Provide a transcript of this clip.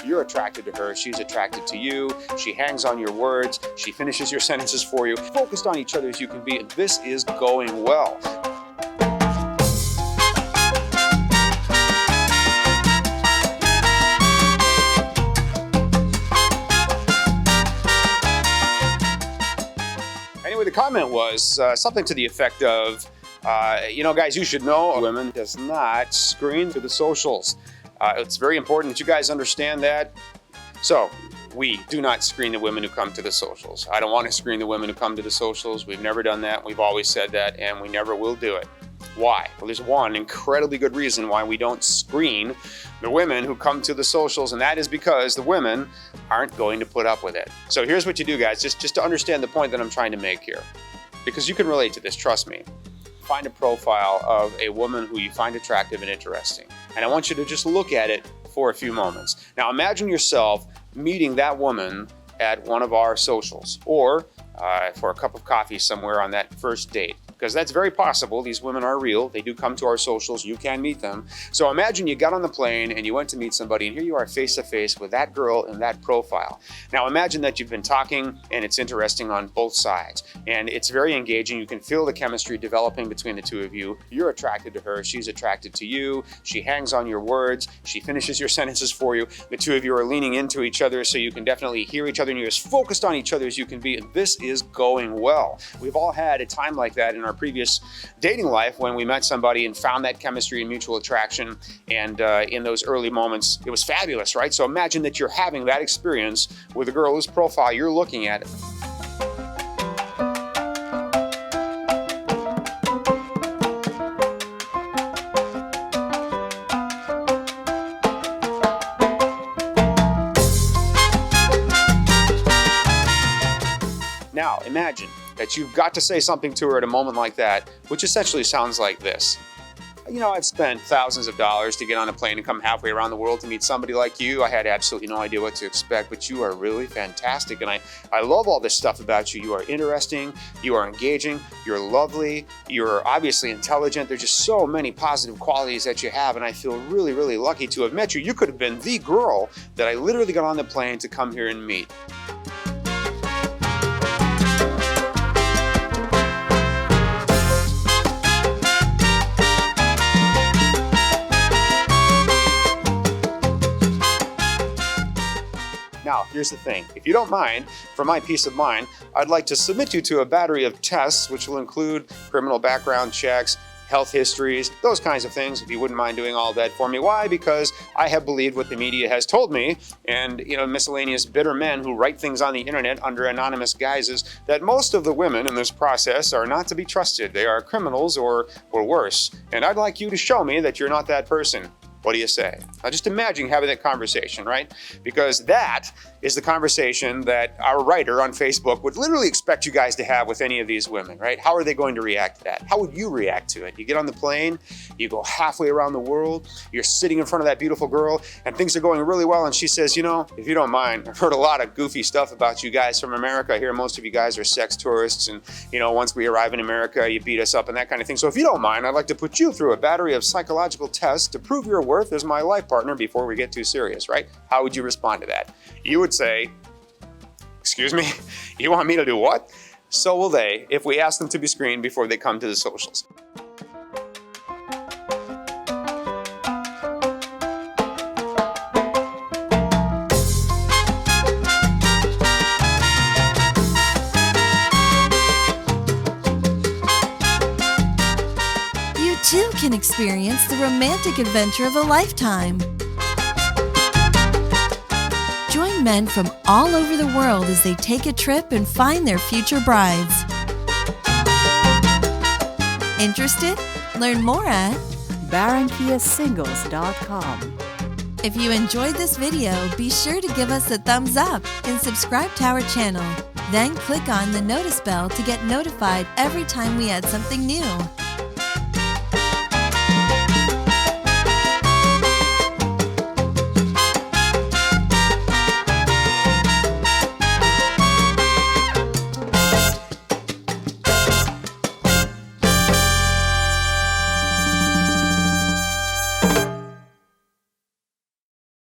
You're attracted to her. She's attracted to you. She hangs on your words. She finishes your sentences for you. Focused on each other as you can be, and this is going well. Anyway, the comment was something to the effect of, guys, you should know a woman does not screen to the socials. It's very important that you guys understand that. So, we do not screen the women who come to the socials. I don't want to screen the women who come to the socials. We've never done that. We've always said that, and we never will do it. Why? Well, there's one incredibly good reason why we don't screen the women who come to the socials, and that is because the women aren't going to put up with it. So here's what you do, guys, just to understand the point that I'm trying to make here, because you can relate to this, trust me. Find a profile of a woman who you find attractive and interesting, and I want you to just look at it for a few moments. Now imagine yourself meeting that woman at one of our socials, or for a cup of coffee somewhere on that first date. Because that's very possible. These women are real. They do come to our socials. You can meet them. So imagine you got on the plane and you went to meet somebody, and here you are face to face with that girl in that profile. Now imagine that you've been talking and it's interesting on both sides, and it's very engaging. You can feel the chemistry developing between the two of you. You're attracted to her. She's attracted to you. She hangs on your words. She finishes your sentences for you. The two of you are leaning into each other so you can definitely hear each other, and you're as focused on each other as you can be, and this is going well. We've all had a time like that in our previous dating life when we met somebody and found that chemistry and mutual attraction, and in those early moments it was fabulous, right? So imagine that you're having that experience with a girl whose profile you're looking at. Now imagine that you've got to say something to her at a moment like that, which essentially sounds like this. I've spent thousands of dollars to get on a plane and come halfway around the world to meet somebody like you. I had absolutely no idea what to expect, but you are really fantastic, and I love all this stuff about you. You are interesting, you are engaging, you're lovely, you're obviously intelligent. There's just so many positive qualities that you have, and I feel really, really lucky to have met you. You could have been the girl that I literally got on the plane to come here and meet. Now, here's the thing. If you don't mind, for my peace of mind, I'd like to submit you to a battery of tests, which will include criminal background checks, health histories, those kinds of things, if you wouldn't mind doing all that for me. Why? Because I have believed what the media has told me, and miscellaneous bitter men who write things on the internet under anonymous guises, that most of the women in this process are not to be trusted. They are criminals or worse. And I'd like you to show me that you're not that person. What do you say? Now just imagine having that conversation, right? Because that is the conversation that our writer on Facebook would literally expect you guys to have with any of these women, right? How are they going to react to that? How would you react to it? You get on the plane, you go halfway around the world, you're sitting in front of that beautiful girl, and things are going really well, and she says, if you don't mind, I've heard a lot of goofy stuff about you guys from America. I hear most of you guys are sex tourists, and once we arrive in America, you beat us up and that kind of thing. So if you don't mind, I'd like to put you through a battery of psychological tests to prove your worth as my life partner before we get too serious, right? How would you respond to that? You would say, excuse me, you want me to do what? So will they if we ask them to be screened before they come to the socials. You too can experience the romantic adventure of a lifetime. Join men from all over the world as they take a trip and find their future brides. Interested? Learn more at BarranquillaSingles.com. If you enjoyed this video, be sure to give us a thumbs up and subscribe to our channel. Then click on the notice bell to get notified every time we add something new.